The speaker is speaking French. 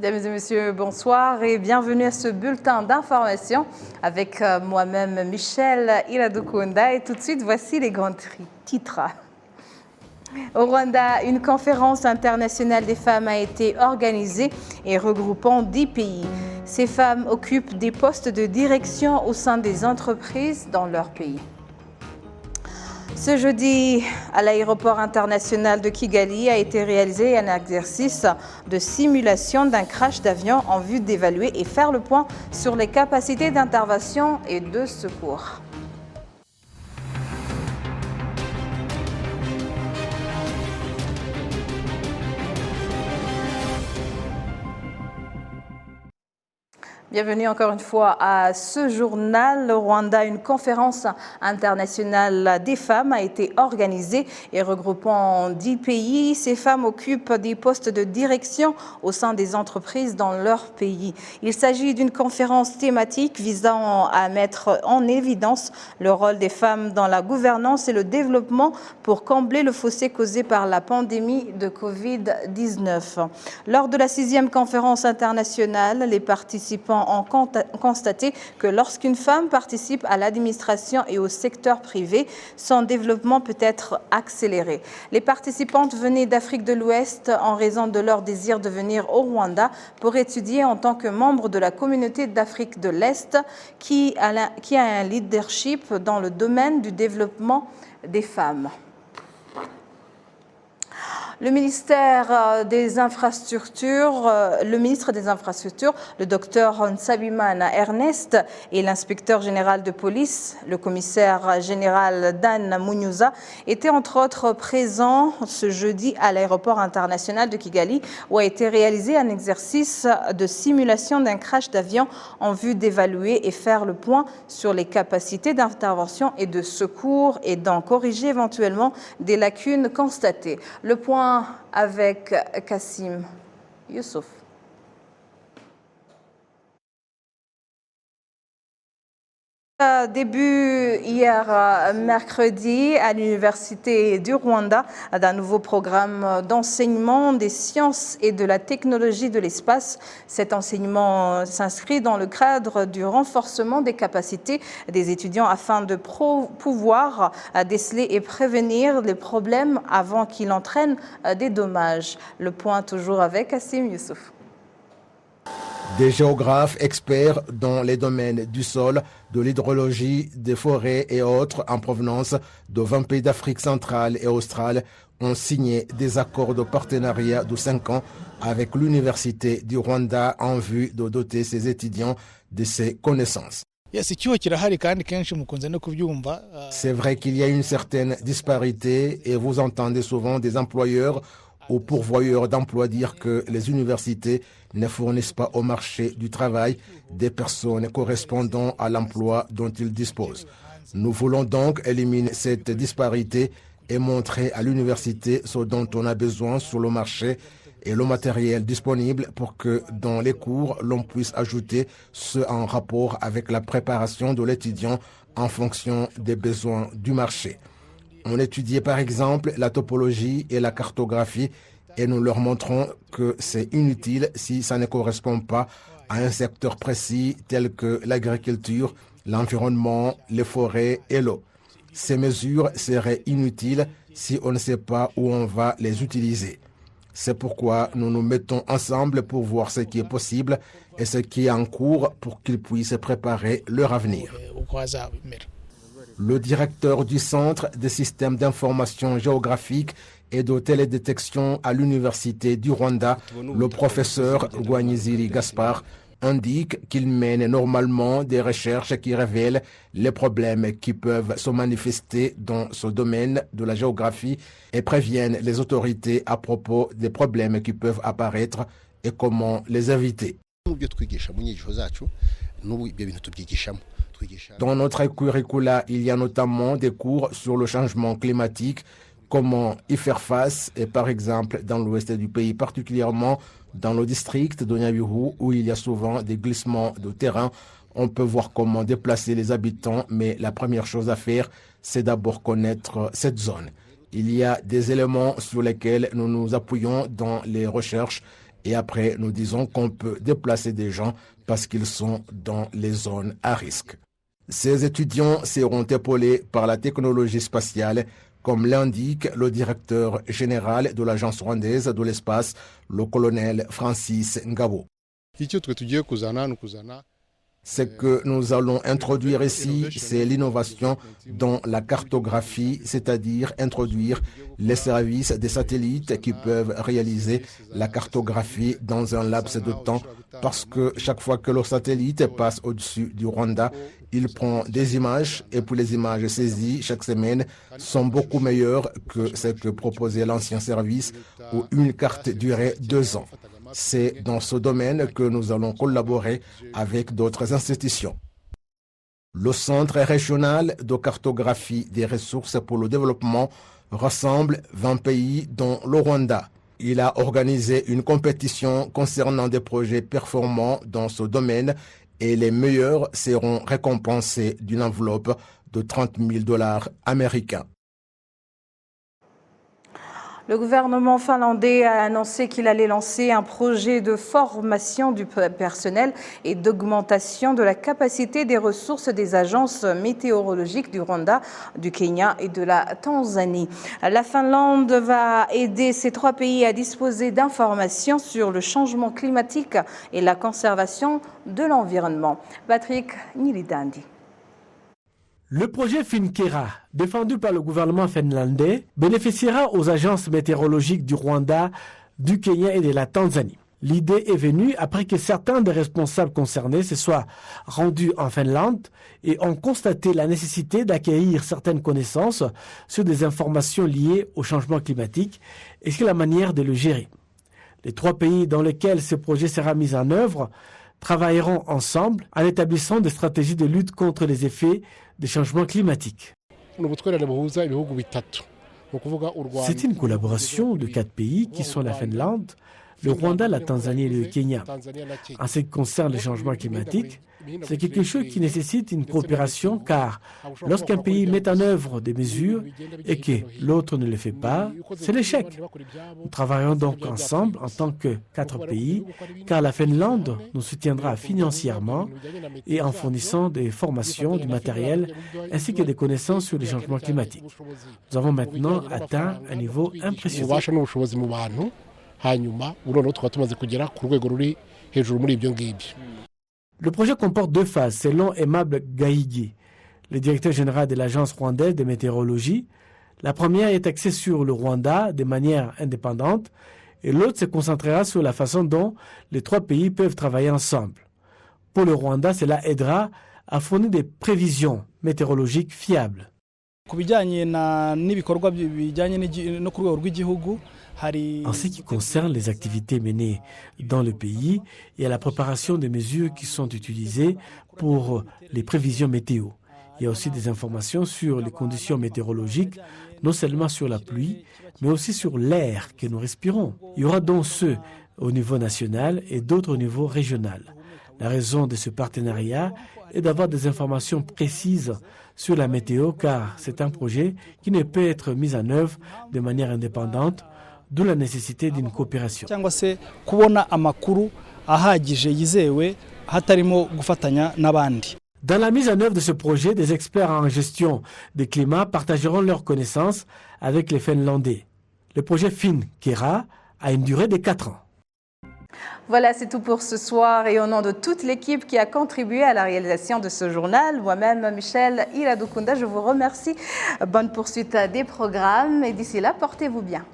Mesdames et messieurs, bonsoir et bienvenue à ce bulletin d'information avec moi-même Michel Iradukunda. Et tout de suite, voici les grands titres. Au Rwanda, une conférence internationale des femmes a été organisée et regroupant 10 pays. Ces femmes occupent des postes de direction au sein des entreprises dans leur pays. Ce jeudi, à l'aéroport international de Kigali a été réalisé un exercice de simulation d'un crash d'avion en vue d'évaluer et faire le point sur les capacités d'intervention et de secours. Bienvenue encore une fois à ce journal. Au Rwanda, une conférence internationale des femmes a été organisée et regroupant 10 pays. Ces femmes occupent des postes de direction au sein des entreprises dans leur pays. Il s'agit d'une conférence thématique visant à mettre en évidence le rôle des femmes dans la gouvernance et le développement pour combler le fossé causé par la pandémie de Covid-19. Lors de la 6e conférence internationale, les participants ont constaté que lorsqu'une femme participe à l'administration et au secteur privé, son développement peut être accéléré. Les participantes venaient d'Afrique de l'Ouest en raison de leur désir de venir au Rwanda pour étudier en tant que membre de la communauté d'Afrique de l'Est qui a un leadership dans le domaine du développement des femmes. Le ministre des Infrastructures, le docteur Nsabimana Ernest, et l'inspecteur général de police, le commissaire général Dan Munyuza, étaient entre autres présents ce jeudi à l'aéroport international de Kigali, où a été réalisé un exercice de simulation d'un crash d'avion en vue d'évaluer et faire le point sur les capacités d'intervention et de secours et d'en corriger éventuellement des lacunes constatées. Le point avec Kassim Youssouf. Début hier mercredi à l'Université du Rwanda d'un nouveau programme d'enseignement des sciences et de la technologie de l'espace. Cet enseignement s'inscrit dans le cadre du renforcement des capacités des étudiants afin de pouvoir déceler et prévenir les problèmes avant qu'ils entraînent des dommages. Le point toujours avec Kassim Youssouf. Des géographes experts dans les domaines du sol, de l'hydrologie, des forêts et autres en provenance de 20 pays d'Afrique centrale et australe ont signé des accords de partenariat de 5 ans avec l'Université du Rwanda en vue de doter ses étudiants de ces connaissances. C'est vrai qu'il y a une certaine disparité et vous entendez souvent des employeurs ou pourvoyeurs d'emploi dire que les universités ne fournissent pas au marché du travail des personnes correspondant à l'emploi dont ils disposent. Nous voulons donc éliminer cette disparité et montrer à l'université ce dont on a besoin sur le marché et le matériel disponible pour que dans les cours, l'on puisse ajouter ce en rapport avec la préparation de l'étudiant en fonction des besoins du marché. On étudiait par exemple la topologie et la cartographie et nous leur montrons que c'est inutile si ça ne correspond pas à un secteur précis tel que l'agriculture, l'environnement, les forêts et l'eau. Ces mesures seraient inutiles si on ne sait pas où on va les utiliser. C'est pourquoi nous nous mettons ensemble pour voir ce qui est possible et ce qui est en cours pour qu'ils puissent préparer leur avenir. Le directeur du Centre des systèmes d'information géographique et de télédétection à l'Université du Rwanda, le professeur Rwanyiziri Gaspard, indique qu'il mène normalement des recherches qui révèlent les problèmes qui peuvent se manifester dans ce domaine de la géographie et préviennent les autorités à propos des problèmes qui peuvent apparaître et comment les éviter. Dans notre curricula, il y a notamment des cours sur le changement climatique, comment y faire face, et par exemple dans l'ouest du pays, particulièrement dans le district de Nyabihu, où il y a souvent des glissements de terrain. On peut voir comment déplacer les habitants, mais la première chose à faire, c'est d'abord connaître cette zone. Il y a des éléments sur lesquels nous nous appuyons dans les recherches Et après, nous disons qu'on peut déplacer des gens parce qu'ils sont dans les zones à risque. Ces étudiants seront épaulés par la technologie spatiale, comme l'indique le directeur général de l'Agence rwandaise de l'espace, le colonel Francis Ngabo. Ce que nous allons introduire ici, c'est l'innovation dans la cartographie, c'est-à-dire introduire les services des satellites qui peuvent réaliser la cartographie dans un laps de temps, parce que chaque fois que le satellite passe au-dessus du Rwanda, il prend des images et puis les images saisies chaque semaine sont beaucoup meilleures que ce que proposait l'ancien service où une carte durait 2 ans. C'est dans ce domaine que nous allons collaborer avec d'autres institutions. Le Centre régional de cartographie des ressources pour le développement rassemble 20 pays dont le Rwanda. Il a organisé une compétition concernant des projets performants dans ce domaine et les meilleurs seront récompensés d'une enveloppe de $30 000 américains. Le gouvernement finlandais a annoncé qu'il allait lancer un projet de formation du personnel et d'augmentation de la capacité des ressources des agences météorologiques du Rwanda, du Kenya et de la Tanzanie. La Finlande va aider ces 3 pays à disposer d'informations sur le changement climatique et la conservation de l'environnement. Patrick Nilidandi. Le projet Finkera, défendu par le gouvernement finlandais, bénéficiera aux agences météorologiques du Rwanda, du Kenya et de la Tanzanie. L'idée est venue après que certains des responsables concernés se soient rendus en Finlande et ont constaté la nécessité d'acquérir certaines connaissances sur des informations liées au changement climatique et sur la manière de le gérer. Les 3 pays dans lesquels ce projet sera mis en œuvre travailleront ensemble en établissant des stratégies de lutte contre les effets des changements climatiques. C'est une collaboration de 4 pays qui sont la Finlande, le Rwanda, la Tanzanie et le Kenya. En ce qui concerne le changement climatique, c'est quelque chose qui nécessite une coopération car lorsqu'un pays met en œuvre des mesures et que l'autre ne le fait pas, c'est l'échec. Nous travaillons donc ensemble en tant que 4 pays car la Finlande nous soutiendra financièrement et en fournissant des formations, du matériel ainsi que des connaissances sur les changements climatiques. Nous avons maintenant atteint un niveau impressionnant. Le projet comporte 2 phases, selon Aimable Gahigi, le directeur général de l'Agence rwandaise de météorologie. La première est axée sur le Rwanda de manière indépendante et l'autre se concentrera sur la façon dont les 3 pays peuvent travailler ensemble. Pour le Rwanda, cela aidera à fournir des prévisions météorologiques fiables. En ce qui concerne les activités menées dans le pays et à la préparation des mesures qui sont utilisées pour les prévisions météo, il y a aussi des informations sur les conditions météorologiques, non seulement sur la pluie, mais aussi sur l'air que nous respirons. Il y aura donc ceux au niveau national et d'autres au niveau régional. La raison de ce partenariat est d'avoir des informations précises sur la météo car c'est un projet qui ne peut être mis en œuvre de manière indépendante, d'où la nécessité d'une coopération. Dans la mise en œuvre de ce projet, des experts en gestion des climats partageront leurs connaissances avec les Finlandais. Le projet Finkera a une durée de 4 ans. Voilà, c'est tout pour ce soir et au nom de toute l'équipe qui a contribué à la réalisation de ce journal, moi-même, Michel Iradukunda, je vous remercie. Bonne poursuite des programmes et d'ici là, portez-vous bien.